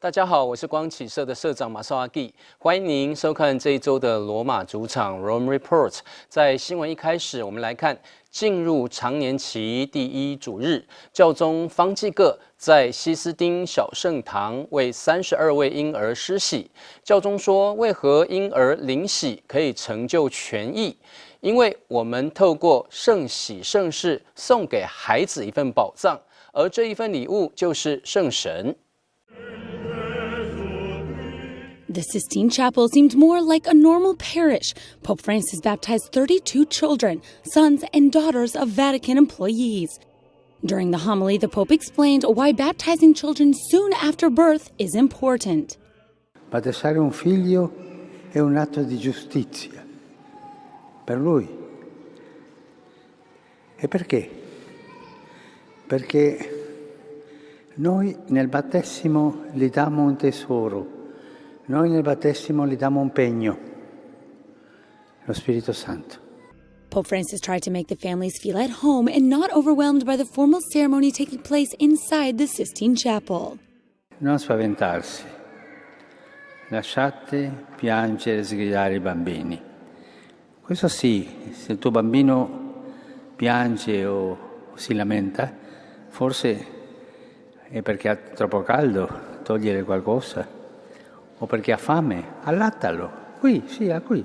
大家好，我是光启社的社长马绍阿基，欢迎您收看这一周的罗马主场 Rome Report。在新闻一开始，我们来看进入常年期第一主日，教宗方济各在西斯丁小圣堂为32位婴儿施洗。教宗说，为何婴儿领洗可以成就全义？因为我们透过圣洗圣事送给孩子一份宝藏，而这一份礼物就是圣神。The Sistine Chapel seemed more like a normal parish. Pope Francis baptized 32 children, sons and daughters of Vatican employees. During the homily, the Pope explained why baptizing children soon after birth is important. Battezzare un figlio è un atto di giustizia per lui. E perché? Perché noi nel battesimo gli diamo un tesoro.Noi nel battesimo gli diamo un pegno, lo Spirito Santo. Pope Francis tried to make the families feel at home and not overwhelmed by the formal ceremony taking place inside the Sistine Chapel. Non spaventarsi, lasciate piangere e sgridare i bambini. Questo sì, se il tuo bambino piange o si lamenta, forse è perché ha troppo caldo, togliere qualcosa.O perché ha fame, allattalo, qui, qui,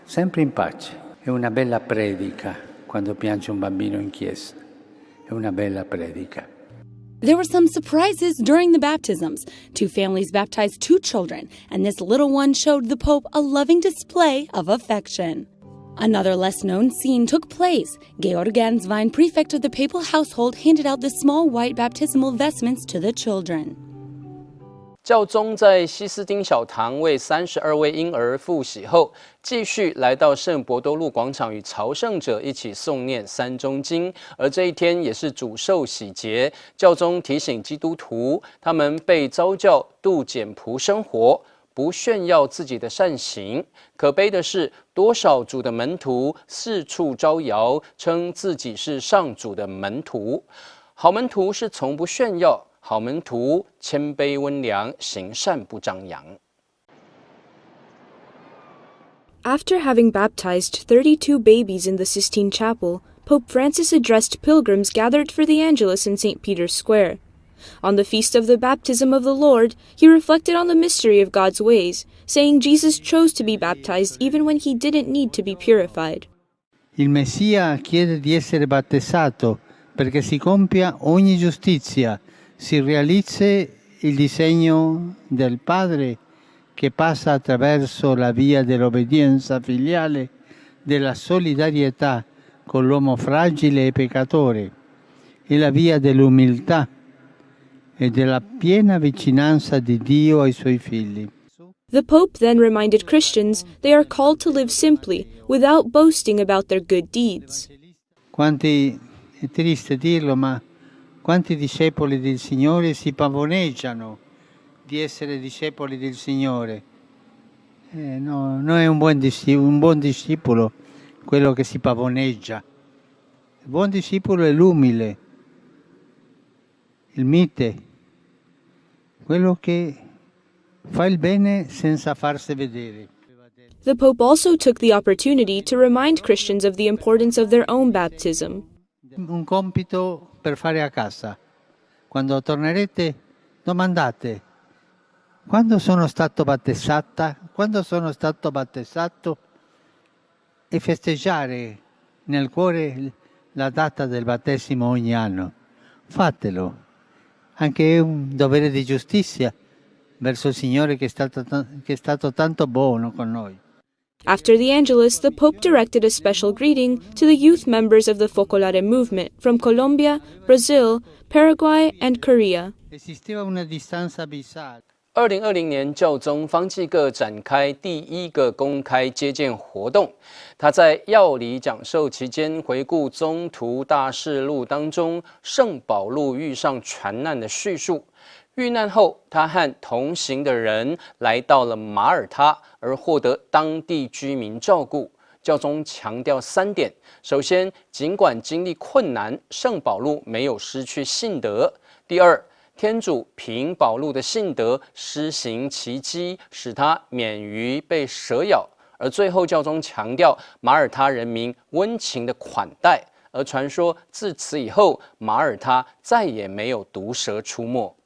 sempre in pace. È una bella predica quando piange un bambino in chiesa, è una bella predica. There were some surprises during the baptisms. 2 families baptized 2 children, and this little one showed the Pope a loving display of affection. Another less-known scene took place. Georg Ganswein, prefect of the papal household, handed out the small white baptismal vestments to the children.教宗在西斯丁小堂为32位婴儿复洗后，继续来到圣伯多禄广场与朝圣者一起诵念3中经。而这一天也是主受洗节，教宗提醒基督徒，他们被召叫度简朴生活，不炫耀自己的善行。可悲的是，多少主的门徒四处招摇，称自己是上主的门徒。好门徒是从不炫耀。好门徒谦卑温良，行善不张扬。After having baptized 32 babies in the Sistine Chapel, Pope Francis addressed pilgrims gathered for the Angelus in St. Peter's Square. On the feast of the baptism of the Lord, he reflected on the mystery of God's ways, saying Jesus chose to be baptized even when he didn't need to be purified. Il Messia chiede di essere battezzato perché si compia ogni giustizia.Si realizzi il disegno del Padre che passa attraverso la via dell'obbedienza filiale, della solidarietà con l'uomo fragile e peccatore, e la via dell'umiltà e della piena vicinanza di Dio ai suoi figli. The Pope then reminded Christians they are called to live simply, without boasting about their good deeds. È triste dirlo, ma quanti discepoli del Signore si pavoneggiano di essere discepoli del Signore? No, non è un buon discepolo quello che si pavoneggia. Il buon discepolo è l'umile, il mite, quello che fa il bene senza farsi vedere. The Pope also took the opportunity to remind Christians of the importance of their own baptism. Un compito per fare a casa. Quando tornerete, domandate: quando sono stato battezzata? Quando sono stato battezzato? E festeggiare nel cuore la data del battesimo ogni anno. Fatelo. Anche è un dovere di giustizia verso il Signore che è stato tanto buono con noi. After the Angelus, the Pope directed a special greeting to the youth members of the Focolare movement from Colombia, Brazil, Paraguay, and Korea. Esisteva una distanza abissale. 2020年，教宗方济各展开第一个公开接见活动。他在要理讲授期间，回顾宗徒大事录当中圣保禄遇上船难的叙述。遇难后，他和同行的人来到了马耳他，而获得当地居民照顾。教宗强调3点：首先，尽管经历困难，圣保禄没有失去信德；第二，天主凭保禄的信德施行奇迹，使他免于被蛇咬。而最后，教宗强调马耳他人民温情的款待，而传说自此以后，马耳他再也没有毒蛇出没。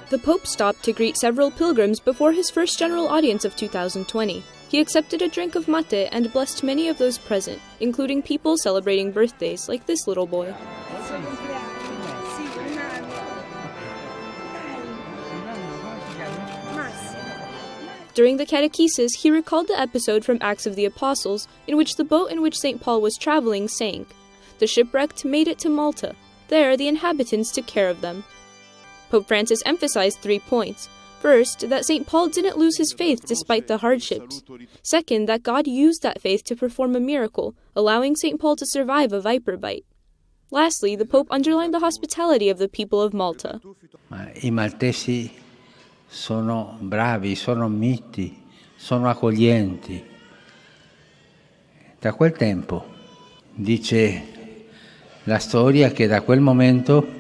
The Pope stopped to greet several pilgrims before his first general audience of 2020. He accepted a drink of mate and blessed many of those present, including people celebrating birthdays like this little boy. During the catechesis, he recalled the episode from Acts of the Apostles in which the boat in which St. Paul was traveling sank. The shipwrecked made it to Malta. There, the inhabitants took care of them. Pope Francis emphasized 3 points. First, that St. Paul didn't lose his faith despite the hardships. Second, that God used that faith to perform a miracle, allowing St. Paul to survive a viper bite. Lastly, the Pope underlined the hospitality of the people of Malta. I maltesi sono bravi, sono miti, sono accoglienti. Da quel tempo, dice la storia, che da quel momento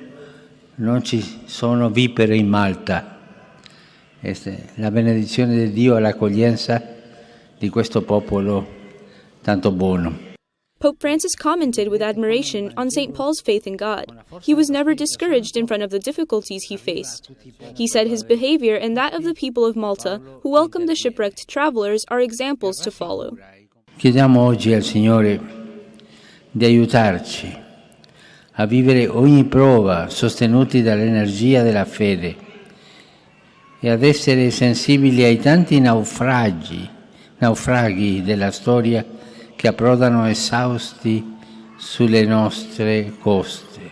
non ci sono vipere in Malta. La benedizione di Dio e l'accoglienza di questo popolo tanto buono. Pope Francis commented with admiration on St. Paul's faith in God. He was never discouraged in front of the difficulties he faced. He said his behavior and that of the people of Malta, who welcomed the shipwrecked travelers, are examples to follow. Chiediamo oggi al Signore di aiutarci a vivere ogni prova sostenuti dall'energia della fede e ad essere sensibili ai tanti naufraghi della storia che approdano esausti sulle nostre coste,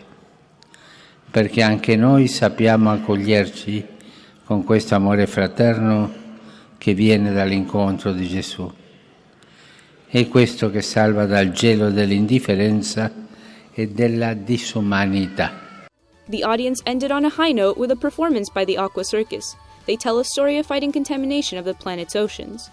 perché anche noi sappiamo accoglierci con questo amore fraterno che viene dall'incontro di Gesù. È questo che salva dal gelo dell'indifferenza e della disumanità. The audience ended on a high note with a performance by the Aqua Circus. They tell a story of fighting contamination of the planet's oceans.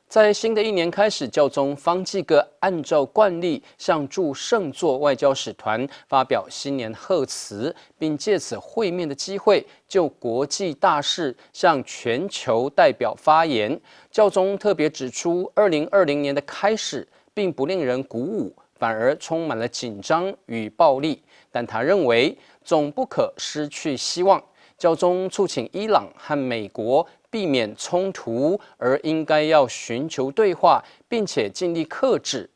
在新的一年开始，教宗方济各按照惯例向驻圣座外交使团发表新年贺词，并借此会面的机会就国际大事向全球代表发言。教宗特别指出，2020年的开始并不令人鼓舞，反而充满了紧张与暴力。但他认为总不可失去希望。教宗促请伊朗和美国避免冲突，而应该要寻求对话，并且尽力克制。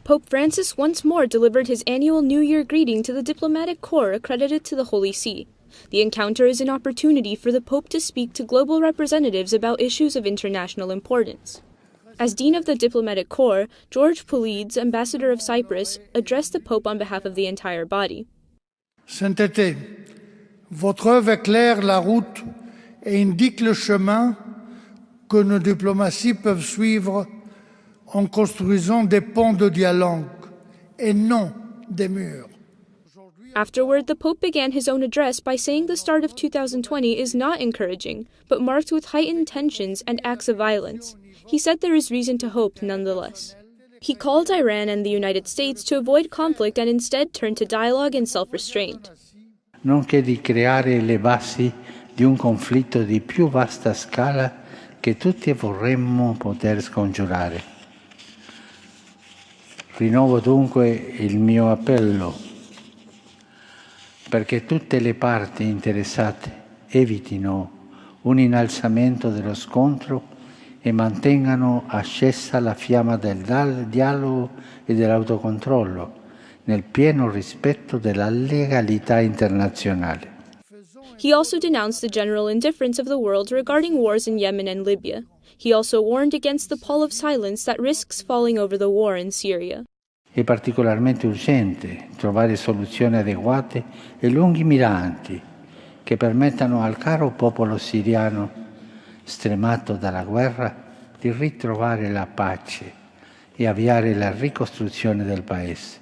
Pope Francis once more delivered his annual New Year greeting to the diplomatic corps accredited to the Holy See. The encounter is an opportunity for the Pope to speak to global representatives about issues of international importance. As Dean of the Diplomatic Corps, George Poulides, Ambassador of Cyprus, addressed the Pope on behalf of the entire body. Sainteté, votre œuvre éclaire la route et indique le chemin que nos diplomaties peuvent suivre en construisant des ponts de dialogue et non des murs. Afterward, the Pope began his own address by saying the start of 2020 is not encouraging, but marked with heightened tensions and acts of violence. He said there is reason to hope nonetheless. He called Iran and the United States to avoid conflict and instead turn to dialogue and self-restraint. Nonché di creare le basi di un conflitto di più vasta scala che tutti vorremmo poter scongiurare. Rinnovo dunque il mio appello perché tutte le parti interessate evitino un innalzamento dello scontro e mantengano accesa la fiamma del dialogo e dell'autocontrollo nel pieno rispetto della legalità internazionale. He also denounced the general indifference of the world regarding wars in Yemen and Libya. He also warned against the pall of silence that risks falling over the war in Syria. È particolarmente urgente trovare soluzioni adeguate e lungimiranti che permettano al caro popolo siriano, stremato dalla guerra, di ritrovare la pace e avviare la ricostruzione del Paese.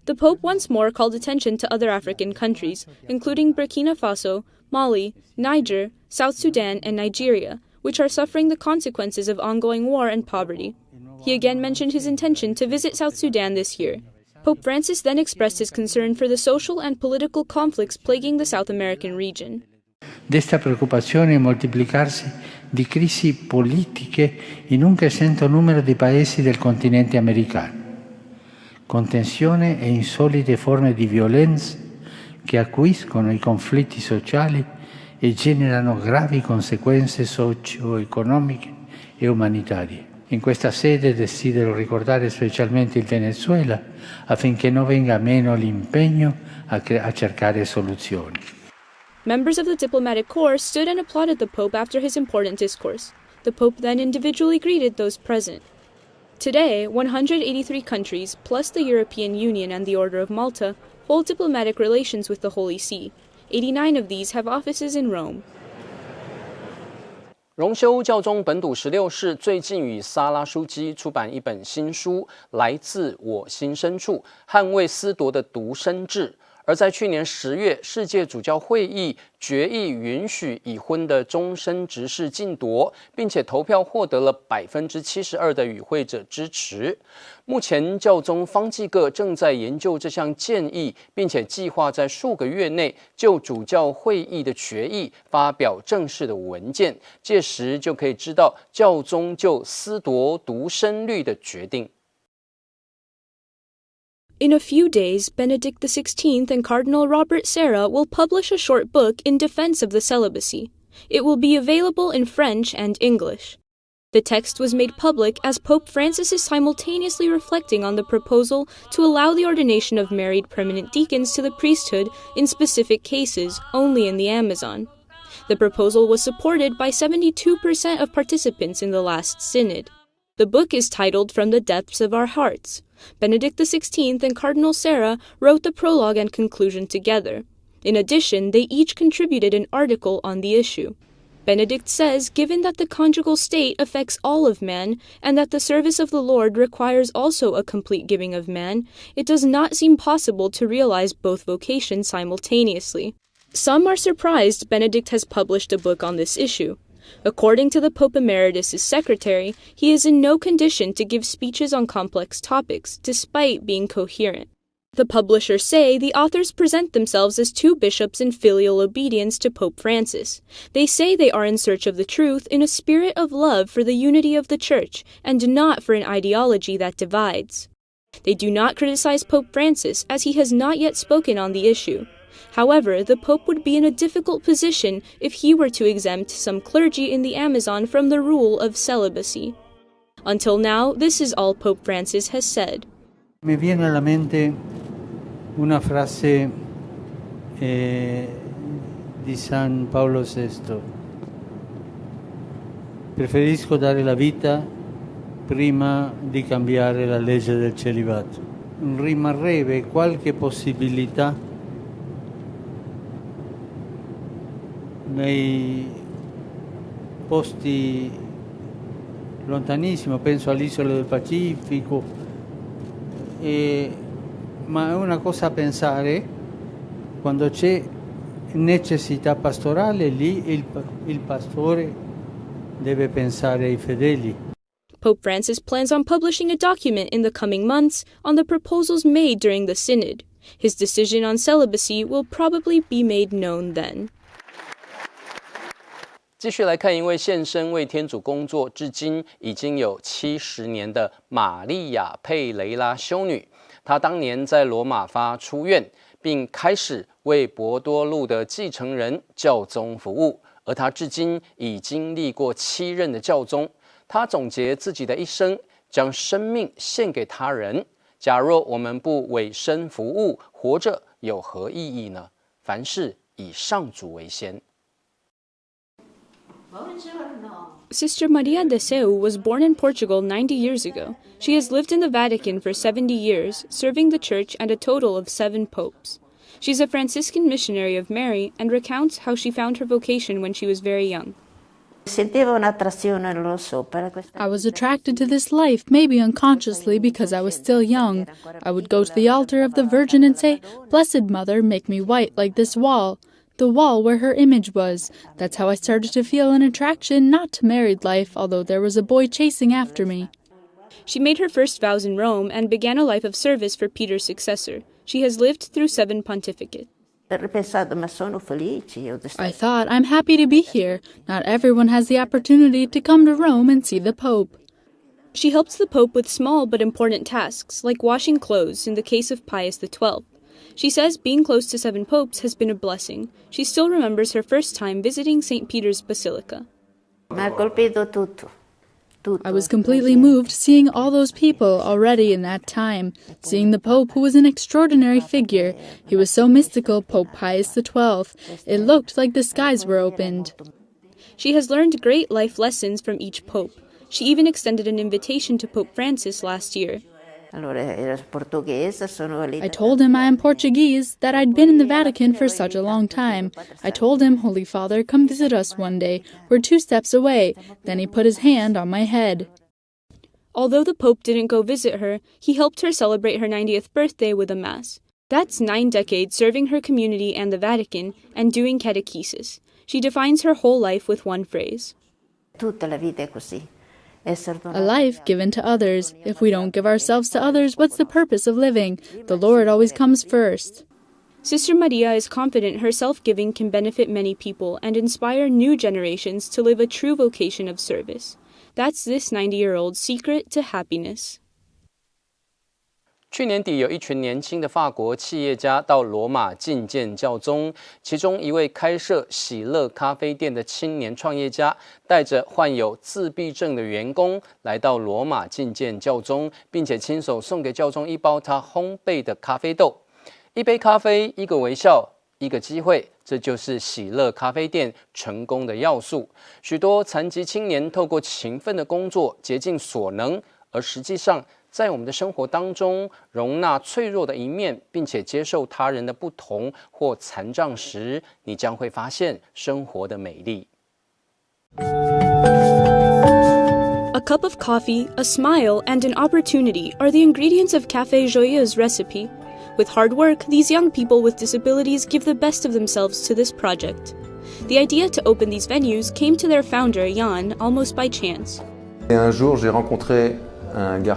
The Pope once more called attention to other African countries, including Burkina Faso, Mali, Niger, South Sudan, and Nigeria, which are suffering the consequences of ongoing war and poverty. He again mentioned his intention to visit South Sudan this year. Pope Francis then expressed his concern for the social and political conflicts plaguing the South American region. Desta preoccupazione moltiplicarsi di crisi politiche in un crescente numero di paesi del continente americano, con tensione e insolite forme di violenza che acuiscono i conflitti sociali e generano gravi conseguenze socio-economiche e umanitarie. In questa sede desidero ricordare specialmente il Venezuela affinché non venga meno l'impegno a cercare soluzioni. Members of the diplomatic corps stood and applauded the Pope after his important discourse. The Pope then individually greeted those present. Today, 183 countries, plus the European Union and the Order of Malta, hold diplomatic relations with the Holy See. 89 of these have offices in Rome. 荣休教宗本笃16世最近与萨拉书记出版一本新书，来自我心深处，捍卫司铎的独身制。而在去年10月，世界主教会议决议允许已婚的终身执事晋铎，并且投票获得了72%的与会者支持。目前，教宗方济各正在研究这项建议，并且计划在数个月内就主教会议的决议发表正式的文件，届时就可以知道教宗就司铎独身律的决定。In a few days, Benedict XVI and Cardinal Robert Serra will publish a short book in defense of the celibacy. It will be available in French and English. The text was made public as Pope Francis is simultaneously reflecting on the proposal to allow the ordination of married permanent deacons to the priesthood in specific cases only in the Amazon. The proposal was supported by 72% of participants in the last synod. The book is titled From the Depths of Our Hearts. Benedict XVI and Cardinal Serra wrote the prologue and conclusion together. In addition, they each contributed an article on the issue. Benedict says, given that the conjugal state affects all of man, and that the service of the Lord requires also a complete giving of man, it does not seem possible to realize both vocations simultaneously. Some are surprised Benedict has published a book on this issue. According to the Pope Emeritus's secretary, he is in no condition to give speeches on complex topics, despite being coherent. The publishers say the authors present themselves as two bishops in filial obedience to Pope Francis. They say they are in search of the truth in a spirit of love for the unity of the Church, and not for an ideology that divides. They do not criticize Pope Francis, as he has not yet spoken on the issue. However, the Pope would be in a difficult position if he were to exempt some clergy in the Amazon from the rule of celibacy. Until now, this is all Pope Francis has said. Mi viene alla mente una frase di San Paolo VI. Preferisco dare la vita prima di cambiare la legge del celibato. Rimarrebbe qualche possibilità nei posti lontanissimi, penso all'isola del Pacifico, ma è una cosa a pensare quando c'è necessità pastorale, lì il pastore deve pensare ai fedeli. Pope Francis plans on publishing a document in the coming months on the proposals made during the synod. His decision on celibacy will probably be made known then. 继续来看一位献身为天主工作至今已经有70年的玛利亚·佩雷拉修女。她当年在罗马发出院，并开始为博多禄的继承人教宗服务。而她至今已经历过7任的教宗。她总结自己的一生，将生命献给他人。假若我们不委身服务，活着有何意义呢？凡事以上主为先。Sister Maria de Seu was born in Portugal 90 years ago. She has lived in the Vatican for 70 years, serving the Church and a total of 7 popes. She's a Franciscan missionary of Mary and recounts how she found her vocation when she was very young. I was attracted to this life, maybe unconsciously because I was still young. I would go to the altar of the Virgin and say, "Blessed Mother, make me white like this wall." The wall where her image was. That's how I started to feel an attraction, not to married life, although there was a boy chasing after me. She made her first vows in Rome and began a life of service for Peter's successor. She has lived through 7 pontificates. I thought, I'm happy to be here. Not everyone has the opportunity to come to Rome and see the Pope. She helps the Pope with small but important tasks, like washing clothes in the case of Pius XII. She says being close to 7 popes has been a blessing. She still remembers her first time visiting St. Peter's Basilica. I was completely moved seeing all those people already in that time, seeing the Pope, who was an extraordinary figure. He was so mystical, Pope Pius XII. It looked like the skies were opened. She has learned great life lessons from each pope. She even extended an invitation to Pope Francis last year. I told him I am Portuguese, that I'd been in the Vatican for such a long time. I told him, Holy Father, come visit us one day. We're 2 steps away. Then he put his hand on my head. Although the Pope didn't go visit her, he helped her celebrate her 90th birthday with a Mass. That's 9 decades serving her community and the Vatican and doing catechesis. She defines her whole life with one phrase. A life given to others. If we don't give ourselves to others, what's the purpose of living? The Lord always comes first. Sister Maria is confident her self-giving can benefit many people and inspire new generations to live a true vocation of service. That's this 90-year-old's secret to happiness. 去年底，有一群年轻的法国企业家到罗马觐见教宗，其中一位开设喜乐咖啡店的青年创业家，带着患有自闭症的员工来到罗马觐见教宗，并且亲手送给教宗一包他烘焙的咖啡豆。一杯咖啡，一个微笑，一个机会，这就是喜乐咖啡店成功的要素。许多残疾青年透过勤奋的工作，竭尽所能，而实际上，在我们的生活当中，容纳脆弱的一面，并且接受他人的不同或残障时，你将会发现生活的美丽。A cup of coffee, a smile, and an opportunity are the ingredients of Café Joyeux's recipe. With hard work, these young people with disabilities give the best of themselves to this project. The idea to open these venues came to their founder, Jan, almost by chance.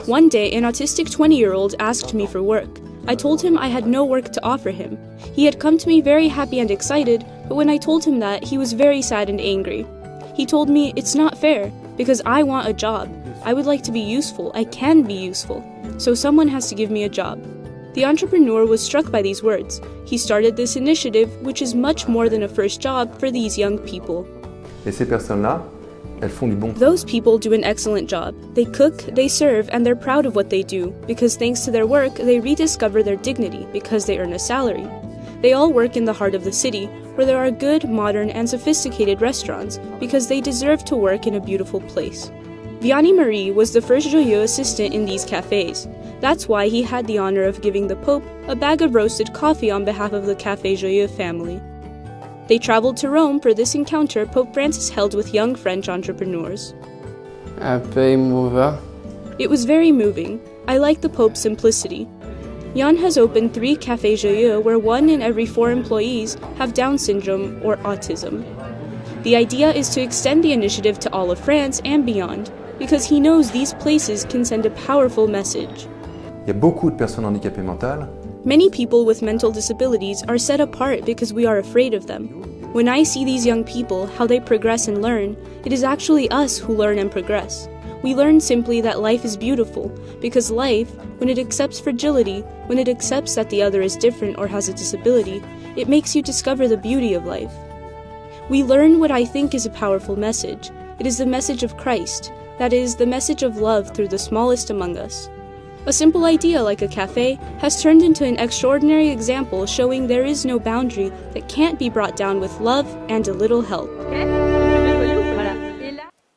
One day, an autistic 20-year-old asked me for work. I told him I had no work to offer him. He had come to me very happy and excited, but when I told him that, he was very sad and angry. He told me, it's not fair, because I want a job. I would like to be useful. I can be useful. So someone has to give me a job. The entrepreneur was struck by these words. He started this initiative, which is much more than a first job for these young people. Those people do an excellent job. They cook, they serve, and they're proud of what they do, because thanks to their work, they rediscover their dignity, because they earn a salary. They all work in the heart of the city, where there are good, modern, and sophisticated restaurants, because they deserve to work in a beautiful place. Vianney Marie was the first Joyeux assistant in these cafes. That's why he had the honor of giving the Pope a bag of roasted coffee on behalf of the Café Joyeux family. They traveled to Rome for this encounter Pope Francis held with young French entrepreneurs. It was very moving. I like the Pope's simplicity. Jan has opened 3 Cafés Joyeux where 1 in every 4 employees have Down syndrome or autism. The idea is to extend the initiative to all of France and beyond, because he knows these places can send a powerful message. Many people with mental disabilities are set apart because we are afraid of them. When I see these young people, how they progress and learn, it is actually us who learn and progress. We learn simply that life is beautiful, because life, when it accepts fragility, when it accepts that the other is different or has a disability, it makes you discover the beauty of life. We learn what I think is a powerful message. It is the message of Christ, that is, the message of love through the smallest among us. A simple idea like a cafe has turned into an extraordinary example showing there is no boundary that can't be brought down with love and a little help.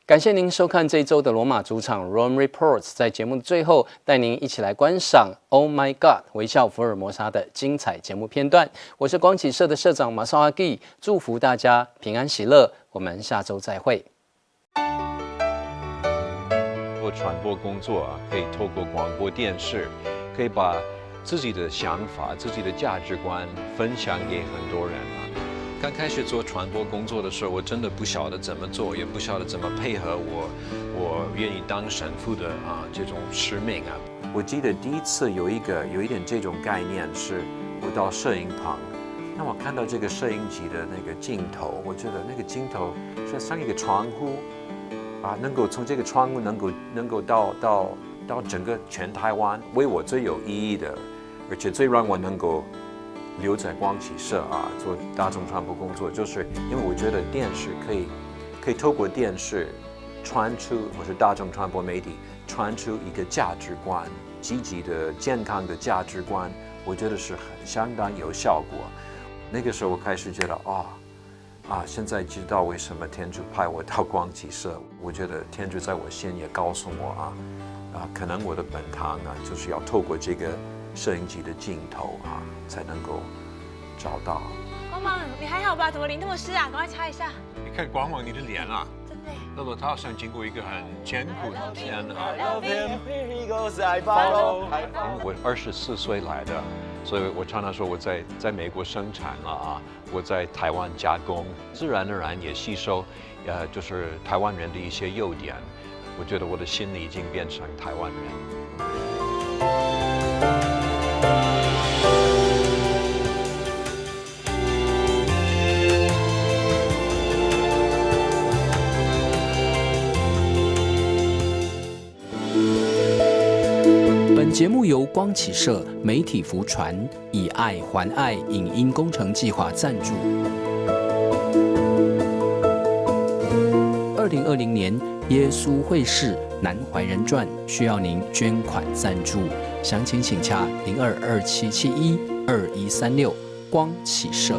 感谢您收看这一周的罗马主场 Rome Reports， 在节目的最后，带您一起来观赏 Oh My God 微笑福尔摩沙的精彩节目片段。我是光启社的社长马绍阿基，祝福大家平安喜乐，我们下周再会。做传播工作啊，可以透过广播电视，可以把自己的想法、自己的价值观分享给很多人啊。刚开始做传播工作的时候，我真的不晓得怎么做，也不晓得怎么配合我愿意当神父的这种使命啊。我记得第一次有一点这种概念，是我到摄影棚，那我看到这个摄影机的那个镜头，我觉得那个镜头是像一个窗户啊，能够从这个窗户能够到整个全台湾，为我最有意义的，而且最让我能够留在光启社啊，做大众传播工作，就是因为我觉得电视可以透过电视传出，或是大众传播媒体传出一个价值观，积极的、健康的价值观，我觉得是相当有效果。那个时候我开始觉得现在知道为什么天主派我到光启社，我觉得天主在我心也告诉我可能我的本行就是要透过这个摄影机的镜头才能够找到。光芒，你还好吧？怎么脸那么湿啊？赶快擦一下。你看光芒，你的脸啊，真的。那么他好像经过一个很艰苦的天我24岁来的，所以我常常说我在美国生产了我在台湾加工，自然而然也吸收就是台湾人的一些优点。我觉得我的心里已经变成台湾人。本节目由光启社媒体福传以爱还爱影音工程计划赞助。2020年耶稣会士南怀仁传需要您捐款赞助，详情请洽0227712136光启社。